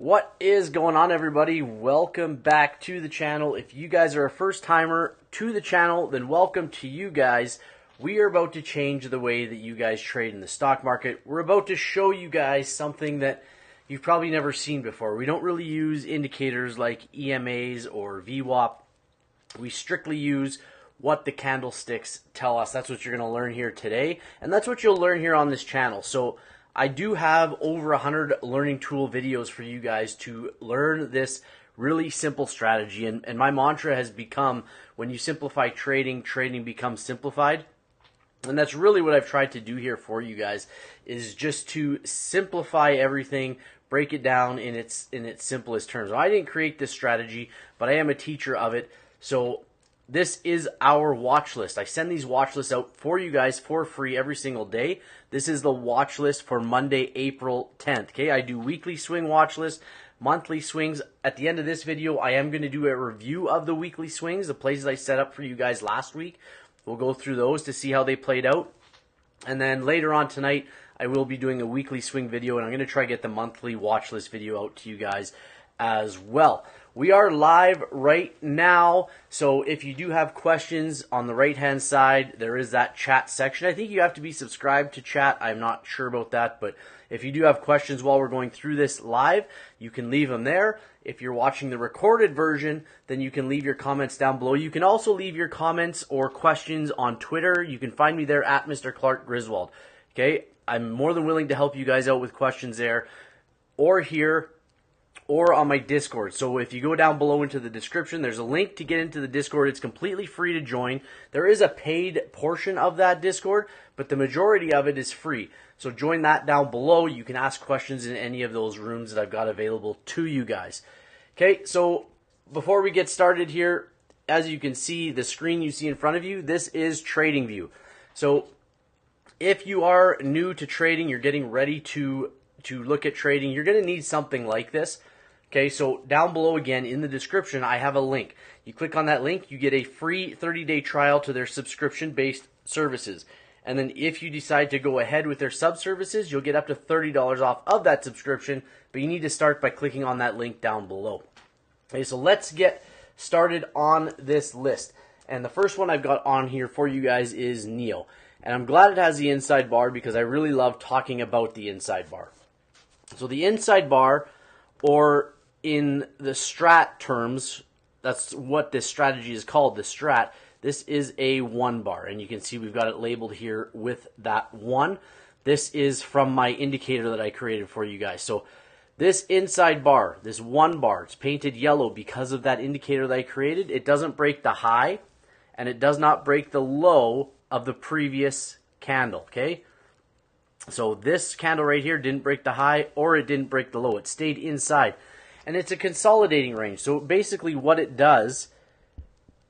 What is going on, everybody? Welcome back to the channel. If you guys are a first timer to the channel, then welcome to you guys. We are about to change the way that you guys trade in the stock market. We're about to show you guys something that you've probably never seen before. We don't really use indicators like EMAs or VWAP. We strictly use what the candlesticks tell us. That's what you're going to learn here today, and that's what you'll learn here on this channel. So I do have over 100 learning tool videos for you guys to learn this really simple strategy. And my mantra has become, when you simplify trading, trading becomes simplified. And that's really what I've tried to do here for you guys, is just to simplify everything, break it down in its simplest terms. I didn't create this strategy, but I am a teacher of it. So this is our watch list. I send these watch lists out for you guys for free every single day. This is the watch list for Monday, April 10th. Okay, I do weekly swing watch list, monthly swings. At the end of this video, I am going to do a review of the weekly swings, the places I set up for you guys last week. We'll go through those to see how they played out. And then later on tonight, I will be doing a weekly swing video, and I'm going to try to get the monthly watch list video out to you guys as well. We are live right now, so if you do have questions, on the right hand side there is that chat section. I think you have to be subscribed to chat. I'm not sure about that, but if you do have questions while we're going through this live, you can leave them there. If you're watching the recorded version, then you can leave your comments down below. You can also leave your comments or questions on Twitter. You can find me there at Mr. Clark Griswold. Okay, I'm more than willing to help you guys out with questions there, or here, or on my Discord. So if you go down below into the description, there's a link to get into the Discord. It's completely free to join. There is a paid portion of that Discord, but the majority of it is free. So join that down below. You can ask questions in any of those rooms that I've got available to you guys. Okay, so before we get started here, as you can see, the screen you see in front of you, this is TradingView. So if you are new to trading, you're getting ready to look at trading, you're going to need something like this. Okay, so down below again in the description, I have a link. You click on that link, you get a free 30-day trial to their subscription-based services. And then if you decide to go ahead with their sub-services, you'll get up to $30 off of that subscription, but you need to start by clicking on that link down below. Okay, so let's get started on this list. And the first one I've got on here for you guys is NEO. And I'm glad it has the inside bar because I really love talking about the inside bar. So the inside bar, or in the Strat terms, that's what this strategy is called, the Strat. This is a 1 bar, and you can see we've got it labeled here with that 1. This is from my indicator that I created for you guys. So this inside bar, this 1 bar, it's painted yellow because of that indicator that I created. It doesn't break the high, and it does not break the low of the previous candle, okay? So this candle right here didn't break the high, or it didn't break the low. It stayed inside. And it's a consolidating range. So basically what it does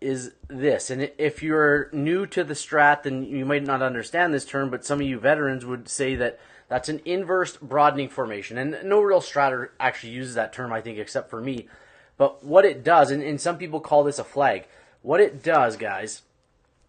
is this. And if you're new to the Strat, then you might not understand this term, but some of you veterans would say that that's an inverse broadening formation. And no real Stratter actually uses that term, I think, except for me. But what it does, and some people call this a flag, what it does, guys,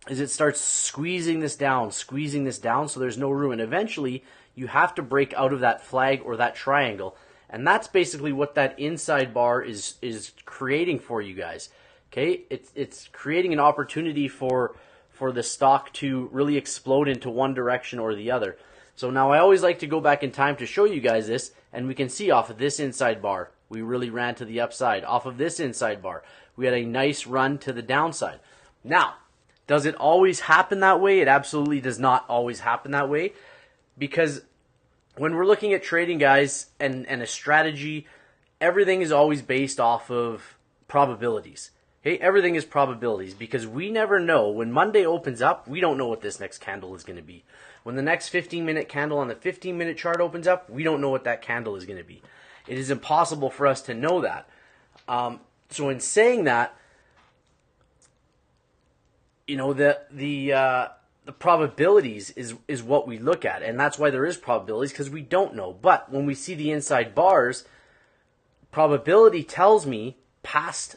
is it starts squeezing this down, so there's no room. And eventually, you have to break out of that flag or that triangle. And that's basically what that inside bar is creating for you guys. Okay, it's creating an opportunity for the stock to really explode into one direction or the other. So now I always like to go back in time to show you guys this, and we can see off of this inside bar, we really ran to the upside. Off of this inside bar, we had a nice run to the downside. Now, does it always happen that way? It absolutely does not always happen that way, because when we're looking at trading, guys, and a strategy, everything is always based off of probabilities. Okay, everything is probabilities, because we never know. When Monday opens up, we don't know what this next candle is going to be. When the next 15-minute candle on the 15-minute chart opens up, we don't know what that candle is going to be. It is impossible for us to know that. So in saying that, you know, the probabilities is what we look at, and that's why there is probabilities, because we don't know. But when we see the inside bars, probability tells me past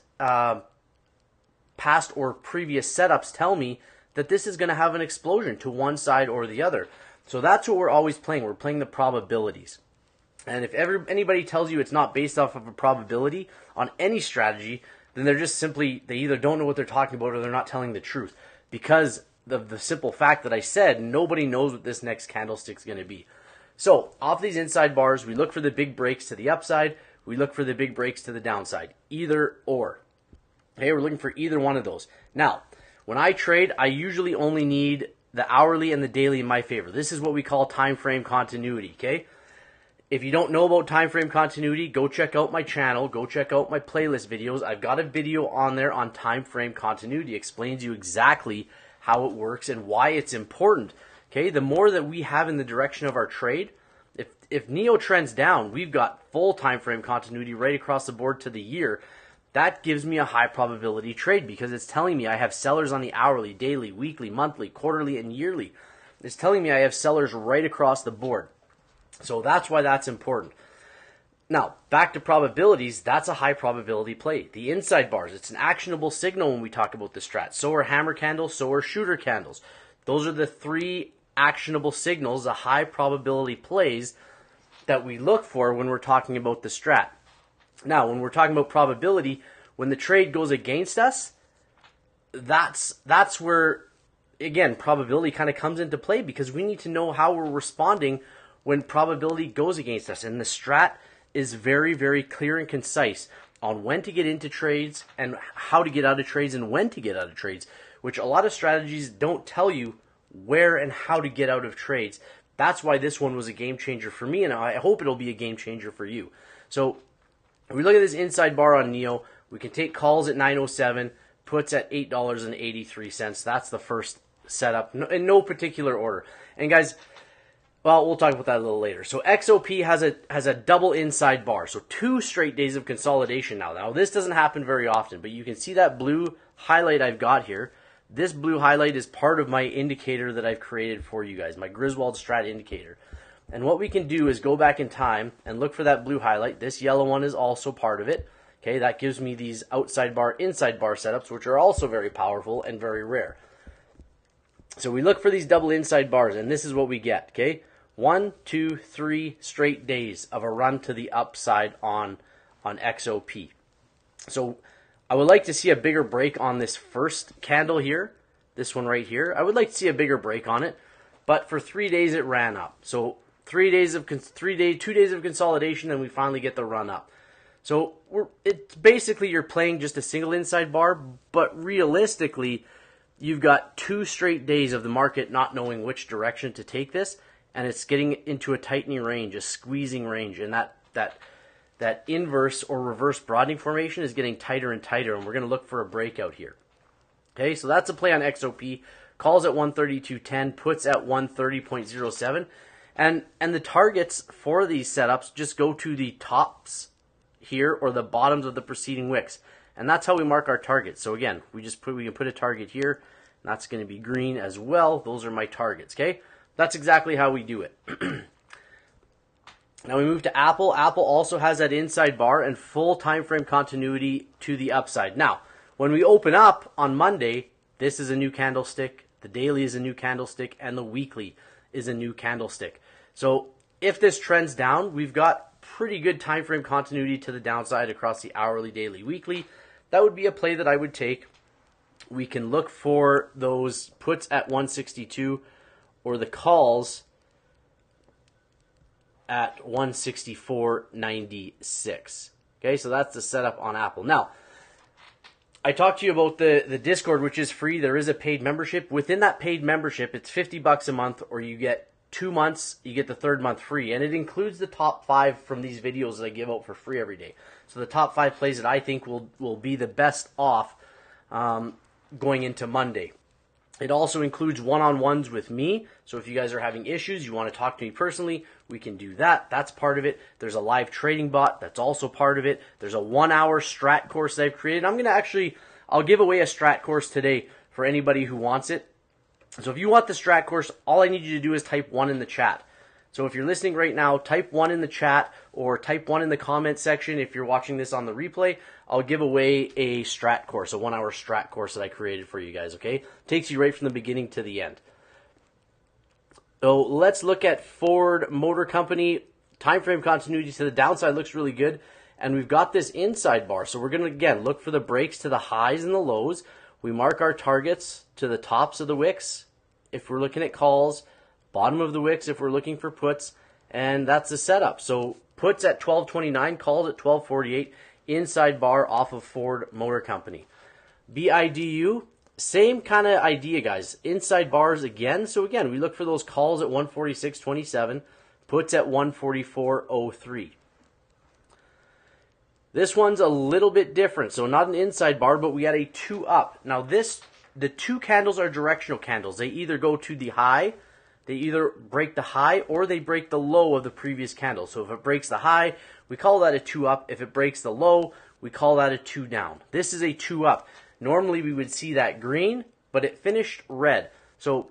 or previous setups tell me that this is going to have an explosion to one side or the other. So that's what we're always playing. We're playing the probabilities. And if anybody tells you it's not based off of a probability on any strategy, then they're just simply, they either don't know what they're talking about or they're not telling the truth. Because of the simple fact that I said, nobody knows what this next candlestick is going to be. So off these inside bars, we look for the big breaks to the upside. We look for the big breaks to the downside. Either or. Okay, we're looking for either one of those. Now, when I trade, I usually only need the hourly and the daily in my favor. This is what we call time frame continuity, okay? If you don't know about time frame continuity, go check out my channel. Go check out my playlist videos. I've got a video on there on time frame continuity. It explains you exactly how it works and why it's important. Okay, the more that we have in the direction of our trade, if NEO trends down, we've got full time frame continuity right across the board to the year. That gives me a high probability trade because it's telling me I have sellers on the hourly, daily, weekly, monthly, quarterly, and yearly. It's telling me I have sellers right across the board. So that's why that's important. Now, back to probabilities, that's a high probability play. The inside bars, it's an actionable signal when we talk about the strat. So are hammer candles, so are shooter candles. Those are the three actionable signals, the high probability plays that we look for when we're talking about the strat. Now, when we're talking about probability, when the trade goes against us, that's where, again, probability kind of comes into play because we need to know how we're responding when probability goes against us. And the strat is very, very clear and concise on when to get into trades and how to get out of trades and when to get out of trades, which a lot of strategies don't tell you where and how to get out of trades. That's why this one was a game changer for me, and I hope it'll be a game changer for you. So we look at this inside bar on NEO. We can take calls at 907, puts at $8.83. That's the first setup in no particular order. And guys, well, we'll talk about that a little later. So XOP has a double inside bar. So 2 straight days of consolidation now. Now, this doesn't happen very often, but you can see that blue highlight I've got here. This blue highlight is part of my indicator that I've created for you guys, my Griswold Strat indicator. And what we can do is go back in time and look for that blue highlight. This yellow one is also part of it. Okay, that gives me these outside bar, inside bar setups, which are also very powerful and very rare. So we look for these double inside bars, and this is what we get, okay? 1, 2, 3 straight days of a run to the upside on XOP. So I would like to see a bigger break on this first candle here, this one right here. I would like to see a bigger break on it, but for 3 days it ran up. So 2 days of consolidation, and we finally get the run up. So it's basically you're playing just a single inside bar, but realistically, you've got 2 straight days of the market not knowing which direction to take this, and it's getting into a tightening range, a squeezing range, and that inverse or reverse broadening formation is getting tighter and tighter, and we're going to look for a breakout here. Okay, so that's a play on XOP. Calls at 132.10, puts at 130.07, and the targets for these setups just go to the tops here or the bottoms of the preceding wicks, and that's how we mark our targets. So again, we can put a target here, and that's going to be green as well. Those are my targets. Okay, that's exactly how we do it. Now we move to Apple. Apple also has that inside bar and full time frame continuity to the upside. Now, when we open up on Monday, this is a new candlestick, the daily is a new candlestick, and the weekly is a new candlestick. So if this trends down, we've got pretty good time frame continuity to the downside across the hourly, daily, weekly. That would be a play that I would take. We can look for those puts at 162 or the calls at 164.96. Okay, so that's the setup on Apple. Now, I talked to you about the Discord, which is free. There is a paid membership. Within that paid membership, it's $50 a month, or you get 2 months, you get the 3rd month free. And it includes the top 5 from these videos that I give out for free every day. So the top 5 plays that I think will be the best off going into Monday. It also includes one-on-ones with me. So if you guys are having issues, you want to talk to me personally, we can do that. That's part of it. There's a live trading bot. That's also part of it. There's a 1-hour strat course that I've created. I'll give away a strat course today for anybody who wants it. So if you want the strat course, all I need you to do is type 1 in the chat. So if you're listening right now, type 1 in the chat or type 1 in the comment section. If you're watching this on the replay, I'll give away a strat course, a 1-hour strat course that I created for you guys, okay? Takes you right from the beginning to the end. So let's look at Ford Motor Company. Time frame continuity to the downside looks really good. And we've got this inside bar. So we're going to, again, look for the breaks to the highs and the lows. We mark our targets to the tops of the wicks if we're looking at calls, bottom of the wicks if we're looking for puts, and that's the setup. So puts at 12.29, calls at 12.48, inside bar off of Ford Motor Company. BIDU, same kind of idea, guys. Inside bars again. So again, we look for those calls at 146.27, puts at 144.03. This one's a little bit different. So not an inside bar, but we had a 2 up. Now the 2 candles are directional candles. They either go to the high, they either break the high or they break the low of the previous candle. So if it breaks the high, we call that a 2 up. If it breaks the low, we call that a 2 down. This is a 2 up. Normally we would see that green, but it finished red. So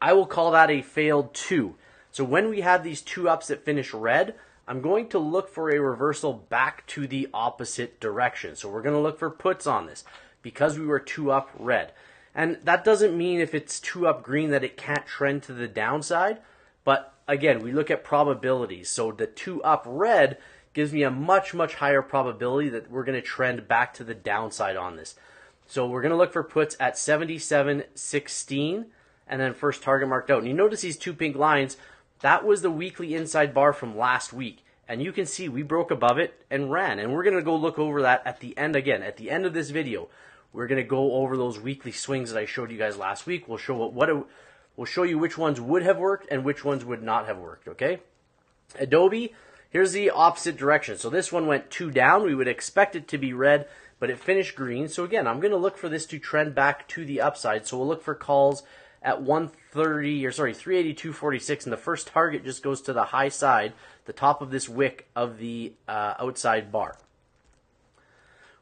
I will call that a failed 2. So when we have these 2 ups that finish red, I'm going to look for a reversal back to the opposite direction. So we're going to look for puts on this because we were 2 up red. And that doesn't mean if it's 2 up green that it can't trend to the downside. But again, we look at probabilities. So the 2 up red gives me a much, much higher probability that we're going to trend back to the downside on this. So we're going to look for puts at 77.16 and then first target marked out. And you notice these 2 pink lines. That was the weekly inside bar from last week. And you can see we broke above it and ran. And we're going to go look over that at the end again. At the end of this video, we're going to go over those weekly swings that I showed you guys last week. We'll show we'll show you which ones would have worked and which ones would not have worked, okay? Adobe, here's the opposite direction. So this one went 2 down. We would expect it to be red, but it finished green. So again, I'm going to look for this to trend back to the upside. So we'll look for calls at 382.46, and the first target just goes to the high side, the top of this wick of the outside bar.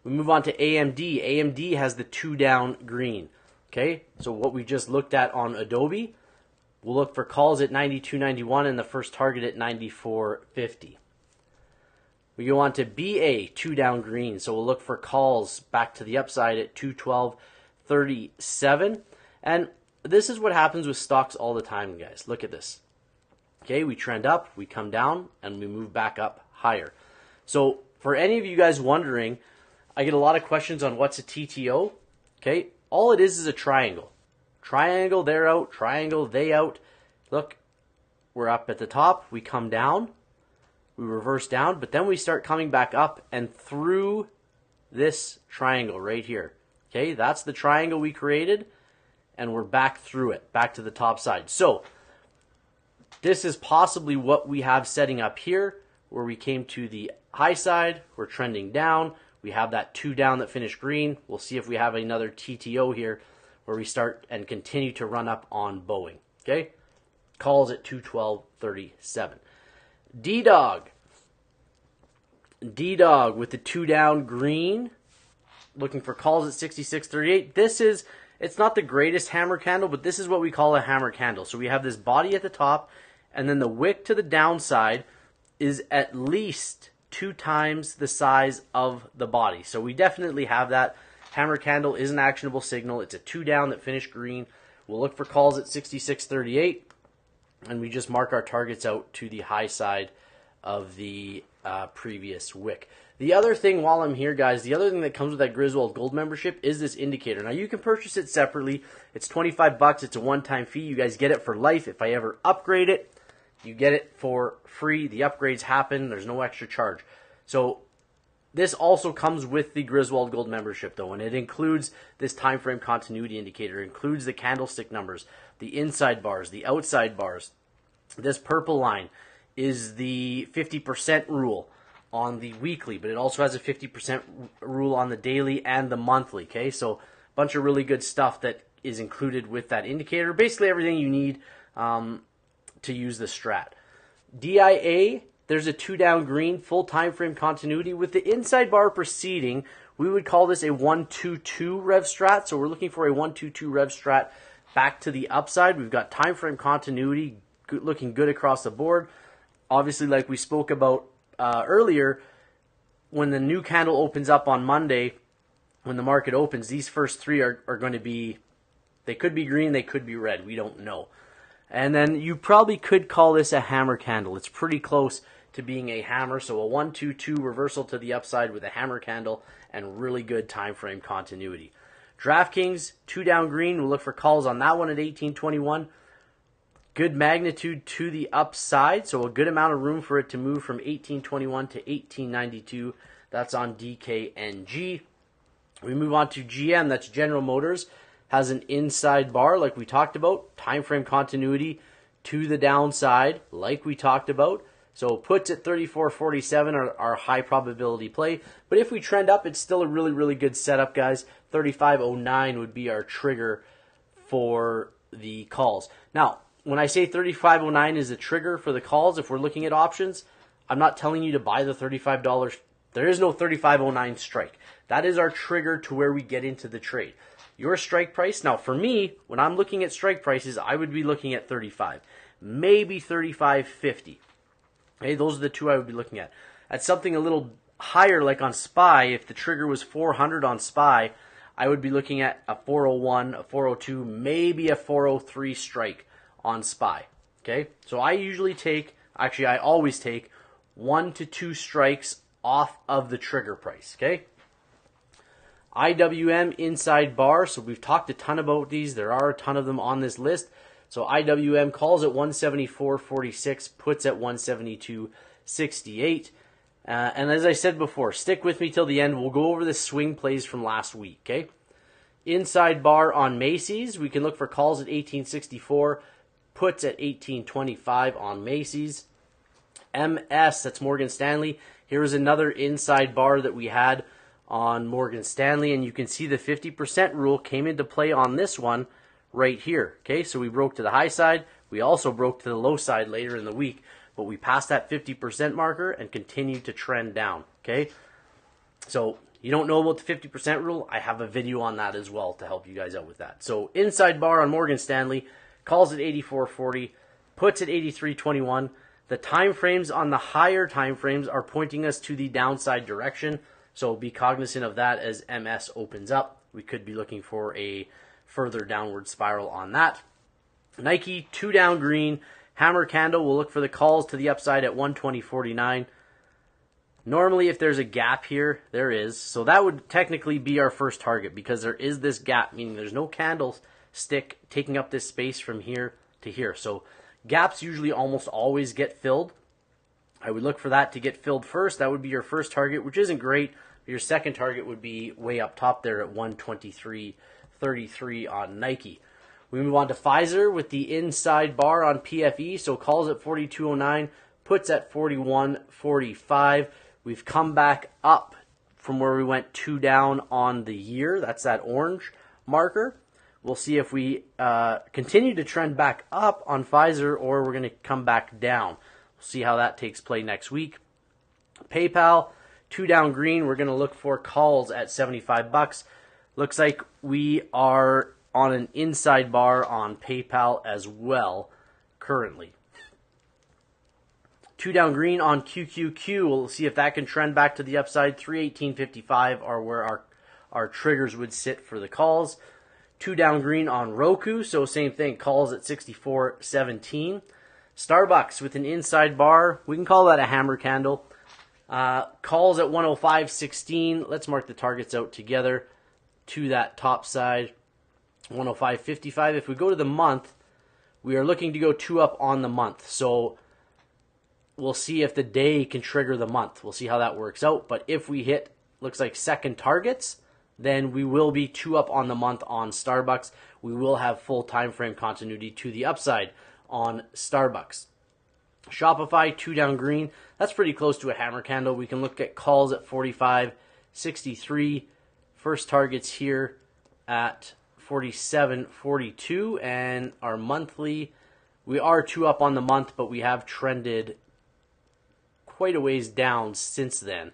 We move on to AMD. AMD has the 2 down green. Okay, so what we just looked at on Adobe, we'll look for calls at 92.91 and the first target at 94.50. We go on to BA, 2 down green, so we'll look for calls back to the upside at 212.37. And this is what happens with stocks all the time, guys. Look at this. Okay, we trend up, we come down, and we move back up higher. So for any of you guys wondering, I get a lot of questions on what's a TTO. Okay, all it is a triangle. Triangle, they're out. Triangle, they out. Look, we're up at the top. We come down. We reverse down. But then we start coming back up and through this triangle right here. Okay, that's the triangle we created. And we're back through it, back to the top side. So this is possibly what we have setting up here, where we came to the high side. We're trending down. We have that 2 down that finished green. We'll see if we have another TTO here where we start and continue to run up on Boeing. Okay? Calls at 212.37. D-Dog. D-Dog with the 2 down green. Looking for calls at 66.38. This is, it's not the greatest hammer candle, but this is what we call a hammer candle. So we have this body at the top, and then the wick to the downside is at least 2 times the size of the body. So we definitely have that. Hammer candle is an actionable signal. It's a 2 down that finished green. We'll look for calls at 66.38, and we just mark our targets out to the high side of the previous wick. The other thing while I'm here, guys, the other thing that comes with that Griswold Gold membership is this indicator. Now, you can purchase it separately. It's $25. It's a one-time fee. You guys get it for life. If I ever upgrade it, you get it for free. The upgrades happen. There's no extra charge. So this also comes with the Griswold Gold membership, though, and it includes this time frame continuity indicator. It includes the candlestick numbers, the inside bars, the outside bars. This purple line is the 50% rule on the weekly, but it also has a 50% rule on the daily and the monthly. Okay, so a bunch of really good stuff that is included with that indicator. Basically everything you need to use the Strat. DIA, there's a 2 down green, full time frame continuity with the inside bar preceding. We would call this a 122 rev strat. So we're looking for a 122 rev strat back to the upside. We've got time frame continuity looking good across the board. Obviously, like we spoke about earlier, when the new candle opens up on Monday, when the market opens, these first 3 are going to be, they could be green, they could be red. We don't know. And then you probably could call this a hammer candle. It's pretty close to being a hammer. So a 1-2-2 reversal to the upside with a hammer candle and really good time frame continuity. DraftKings, 2 down green. We'll look for calls on that one at 1821. Good magnitude to the upside, so a good amount of room for it to move from 1821 to 1892. That's on DKNG. We move on to GM, that's General Motors. Has an inside bar like we talked about. Time frame continuity to the downside like we talked about. So puts at 34.47 are our high probability play. But if we trend up, it's still a really, really good setup, guys. 35.09 would be our trigger for the calls. Now, when I say 35.09 is a trigger for the calls, if we're looking at options, I'm not telling you to buy the $35. There is no 35.09 strike. That is our trigger to where we get into the trade. Your strike price, now for me, when I'm looking at strike prices, I would be looking at 35, maybe 35.50. Okay, those are the two I would be looking at. At something a little higher, like on SPY, if the trigger was 400 on SPY, I would be looking at a 401, a 402, maybe a 403 strike on SPY. Okay, so I always take 1 to 2 strikes off of the trigger price. Okay, IWM inside bar. So we've talked a ton about these. There are a ton of them on this list. So IWM calls at 174.46, puts at 172.68. And as I said before, stick with me till the end. We'll go over the swing plays from last week. Okay, inside bar on Macy's. We can look for calls at 1864. Puts at 1825 on Macy's. MS, that's Morgan Stanley. Here's another inside bar that we had on Morgan Stanley, and you can see the 50% rule came into play on this one right here. Okay, so we broke to the high side. We also broke to the low side later in the week, but we passed that 50% marker and continued to trend down. Okay, so you don't know about the 50% rule? I have a video on that as well to help you guys out with that. So inside bar on Morgan Stanley. Calls at 84.40, puts at 83.21. The time frames on the higher time frames are pointing us to the downside direction, so be cognizant of that as MS opens up. We could be looking for a further downward spiral on that. Nike, 2 down green, hammer candle. We'll look for the calls to the upside at 120.49. Normally, if there's a gap here, there is. So that would technically be our first target because there is this gap, meaning there's no candles stick taking up this space from here to here. So gaps usually almost always get filled. I would look for that to get filled first. That would be your first target, which isn't great. Your second target would be way up top there at 123.33 on Nike. We move on to Pfizer with the inside bar on PFE. So calls at 42.09, puts at 41.45. We've come back up from where we went 2 down on the year. That's that orange marker. We'll see if we continue to trend back up on Pfizer or we're going to come back down. We'll see how that takes play next week. PayPal, 2 down green. We're going to look for calls at $75. Looks like we are on an inside bar on PayPal as well currently. 2 down green on QQQ. We'll see if that can trend back to the upside. 318.55 are where our triggers would sit for the calls. 2 down green on Roku, so same thing, calls at 64.17. Starbucks with an inside bar, we can call that a hammer candle. Calls at 105.16. Let's mark the targets out together to that top side, 105.55. If we go to the month, we are looking to go 2 up on the month. So we'll see if the day can trigger the month. We'll see how that works out. But if we hit, looks like second targets, then we will be 2 up on the month on Starbucks. We will have full time frame continuity to the upside on Starbucks. Shopify, 2 down green. That's pretty close to a hammer candle. We can look at calls at 45.63. First targets here at 47.42. And our monthly, we are 2 up on the month, but we have trended quite a ways down since then.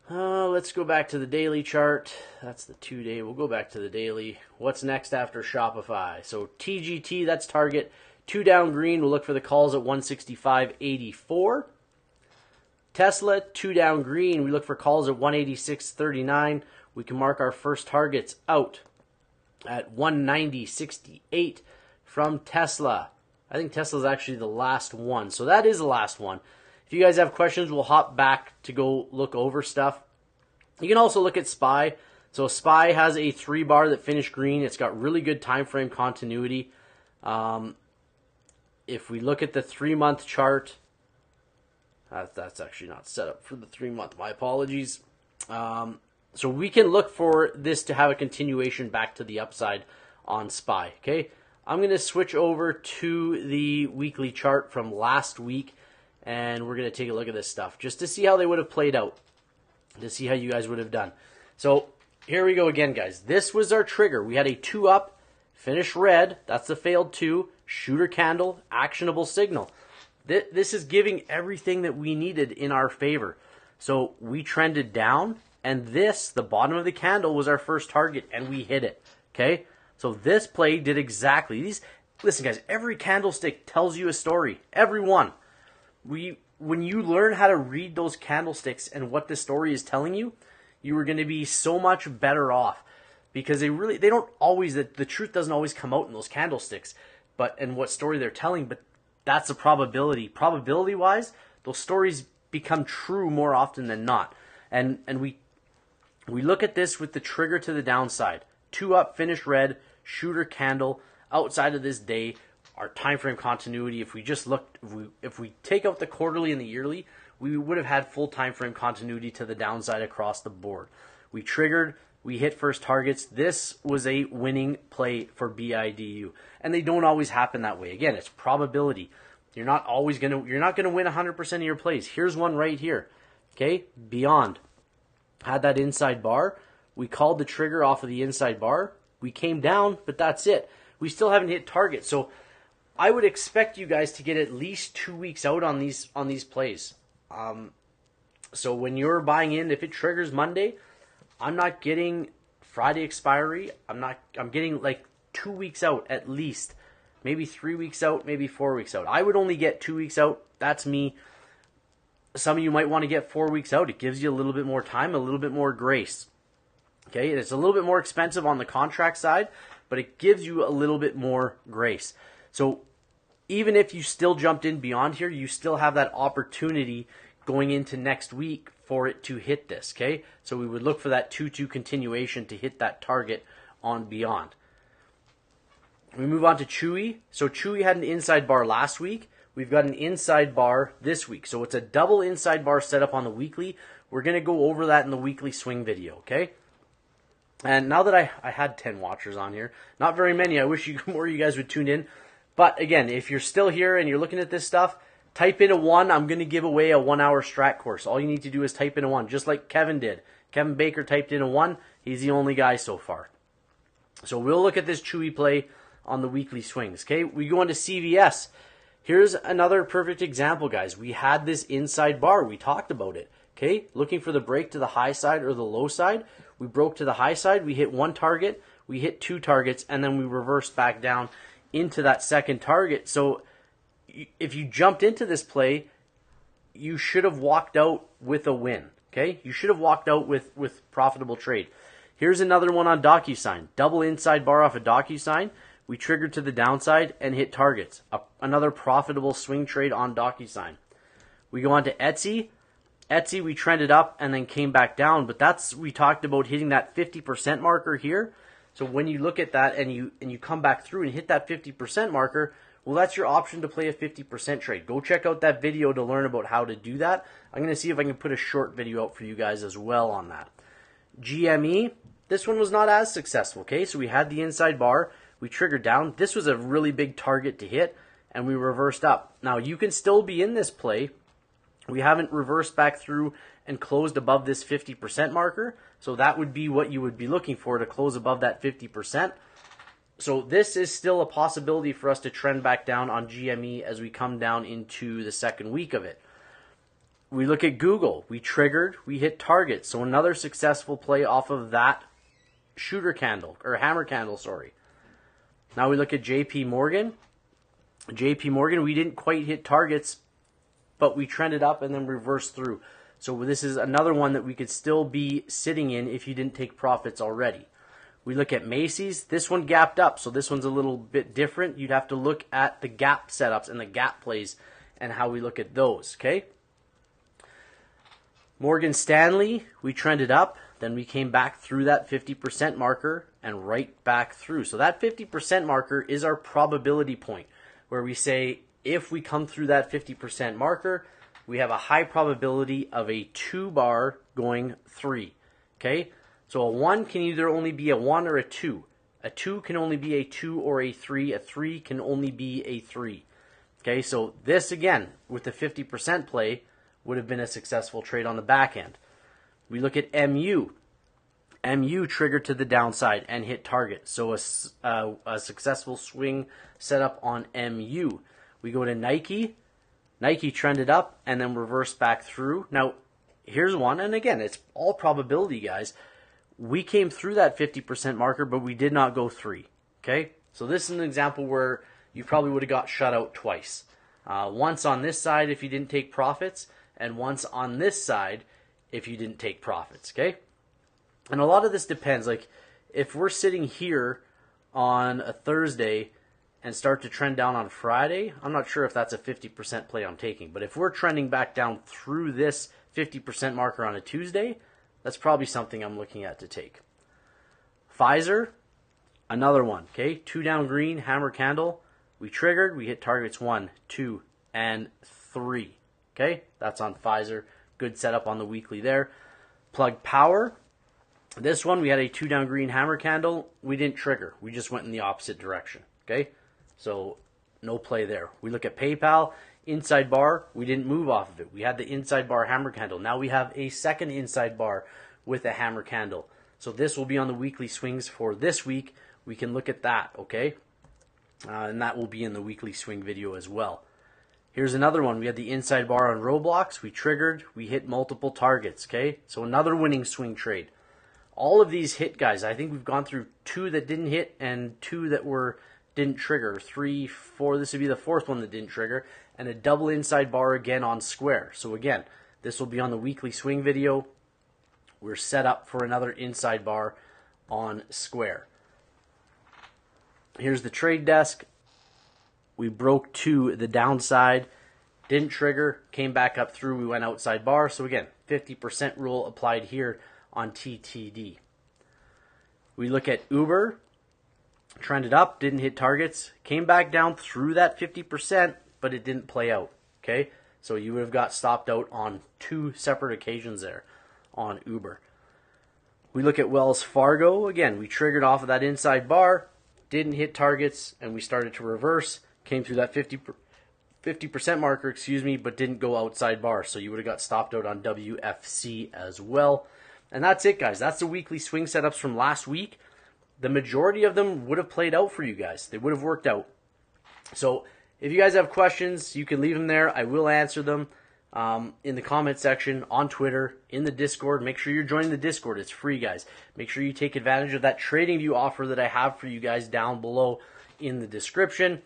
Let's go back to the daily chart. That's the 2-day. We'll go back to the daily. What's next after Shopify? So TGT, that's target. 2 down green. We'll look for the calls at 165.84. Tesla, 2 down green. We look for calls at 186.39. We can mark our first targets out at 190.68 from Tesla. I think Tesla's actually the last one. So that is the last one. If you guys have questions, we'll hop back to go look over stuff. You can also look at SPY. So SPY has a 3-bar that finished green. It's got really good time frame continuity. If we look at the 3-month chart, that's actually not set up for the 3-month. My apologies. So we can look for this to have a continuation back to the upside on SPY. Okay, I'm going to switch over to the weekly chart from last week, and we're going to take a look at this stuff just to see how they would have played out, to see how you guys would have done. So here we go again, guys. This was our trigger. We had a 2 up, finish red. That's the failed 2, shooter candle, actionable signal. This is giving everything that we needed in our favor. So we trended down, and this, the bottom of the candle, was our first target, and we hit it. Okay? So this play did exactly these. Listen, guys, every candlestick tells you a story. Every one. When you learn how to read those candlesticks and what the story is telling you, you are going to be so much better off, because they don't always, the truth doesn't always come out in those candlesticks, and what story they're telling, but that's a probability. Probability wise, those stories become true more often than not. And we look at this with the trigger to the downside. 2 up, finish red, shooter candle. Outside of this day, our time frame continuity, if we just looked, if we take out the quarterly and the yearly, we would have had full time frame continuity to the downside across the board. We triggered, we hit first targets. This was a winning play for BIDU, and they don't always happen that way. Again, it's probability. You're not gonna win 100% of your plays. Here's one right here. Okay, Beyond had that inside bar. We called the trigger off of the inside bar. We came down, but that's it. We still haven't hit target. So I would expect you guys to get at least 2 weeks out on these plays. So when you're buying in, if it triggers Monday, I'm not getting Friday expiry. I'm getting like 2 weeks out at least. Maybe 3 weeks out, maybe 4 weeks out. I would only get 2 weeks out. That's me. Some of you might want to get 4 weeks out. It gives you a little bit more time, a little bit more grace. Okay, it's a little bit more expensive on the contract side, but it gives you a little bit more grace. So even if you still jumped in Beyond here, you still have that opportunity going into next week for it to hit this. Okay, so we would look for that 2-2 continuation to hit that target on Beyond. We move on to Chewy. So Chewy had an inside bar last week. We've got an inside bar this week. So it's a double inside bar set up on the weekly. We're going to go over that in the weekly swing video, okay? And now that I had 10 watchers on here, not very many. I wish more of you guys would tune in. But again, if you're still here and you're looking at this stuff, type in a 1. I'm going to give away a 1-hour strat course. All you need to do is type in a 1, just like Kevin did. Kevin Baker typed in a 1. He's the only guy so far. So we'll look at this Chewy play on the weekly swings. Okay, we go into CVS. Here's another perfect example, guys. We had this inside bar. We talked about it. Okay, looking for the break to the high side or the low side. We broke to the high side. We hit 1 target. We hit 2 targets, and then we reversed back down into that second target. So if you jumped into this play, you should have walked out with a win. Okay, you should have walked out with profitable trade. Here's another one on DocuSign. Double inside bar off a DocuSign. We triggered to the downside and hit targets. Another profitable swing trade on DocuSign. We go on to Etsy. Etsy, we trended up and then came back down, but we talked about hitting that 50% marker here. So when you look at that and you come back through and hit that 50% marker, well, that's your option to play a 50% trade. Go check out that video to learn about how to do that. I'm going to see if I can put a short video out for you guys as well on that. GME, this one was not as successful, okay? So we had the inside bar. We triggered down. This was a really big target to hit, and we reversed up. Now, you can still be in this play. We haven't reversed back through and closed above this 50% marker, so that would be what you would be looking for, to close above that 50%. So this is still a possibility for us to trend back down on GME as we come down into the second week of it. We look at Google. We triggered. We hit target. So another successful play off of that shooter candle, or hammer candle, sorry. Now we look at JP Morgan. JP Morgan, we didn't quite hit targets, but we trended up and then reversed through. So this is another one that we could still be sitting in if you didn't take profits already. We look at Macy's. This one gapped up, so this one's a little bit different. You'd have to look at the gap setups and the gap plays and how we look at those, okay? Morgan Stanley, we trended up. Then we came back through that 50% marker and right back through. So that 50% marker is our probability point, where we say if we come through that 50% marker, we have a high probability of a 2-bar going 3. Okay? So a 1 can either only be a 1 or a 2. A 2 can only be a 2 or a 3. A 3 can only be a 3. Okay, so this again, with the 50% play, would have been a successful trade on the back end. We look at MU. MU triggered to the downside and hit target. So a successful swing setup on MU. We go to Nike. Nike trended up and then reversed back through. Now, here's one, and again, it's all probability, guys. We came through that 50% marker, but we did not go 3. Okay? So this is an example where you probably would have got shut out twice. Once on this side if you didn't take profits, and once on this side if you didn't take profits, okay? And a lot of this depends. Like, if we're sitting here on a Thursday and start to trend down on Friday, I'm not sure if that's a 50% play I'm taking. But if we're trending back down through this 50% marker on a Tuesday, that's probably something I'm looking at to take. Pfizer, another one, okay? 2 down green, hammer candle. We triggered, we hit targets 1, 2, and 3. Okay, that's on Pfizer. Good setup on the weekly there. Plug Power. This one, we had a 2 down green hammer candle. We didn't trigger. We just went in the opposite direction. Okay, so no play there. We look at PayPal. Inside bar, we didn't move off of it. We had the inside bar hammer candle. Now we have a second inside bar with a hammer candle. So this will be on the weekly swings for this week. We can look at that, okay? And that will be in the weekly swing video as well. Here's another one. We had the inside bar on Roblox. We triggered. We hit multiple targets, okay? So another winning swing trade. All of these hit, guys. I think we've gone through 2 that didn't hit and 2 that didn't trigger. 3, 4. This would be the 4th one that didn't trigger. And a double inside bar again on Square. So again, this will be on the weekly swing video. We're set up for another inside bar on Square. Here's the trade desk. We broke to the downside, didn't trigger, came back up through, we went outside bar. So again, 50% rule applied here on TTD. We look at Uber, trended up, didn't hit targets, came back down through that 50%, but it didn't play out. Okay, so you would have got stopped out on 2 separate occasions there on Uber. We look at Wells Fargo. Again, we triggered off of that inside bar, didn't hit targets, and we started to reverse. Came through that 50% marker, but didn't go outside bar. So you would have got stopped out on WFC as well. And that's it, guys. That's the weekly swing setups from last week. The majority of them would have played out for you guys. They would have worked out. So if you guys have questions, you can leave them there. I will answer them in the comment section, on Twitter, in the Discord. Make sure you're joining the Discord. It's free, guys. Make sure you take advantage of that TradingView offer that I have for you guys down below in the description.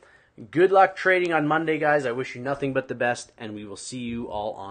Good luck trading on Monday, guys. I wish you nothing but the best, and we will see you all on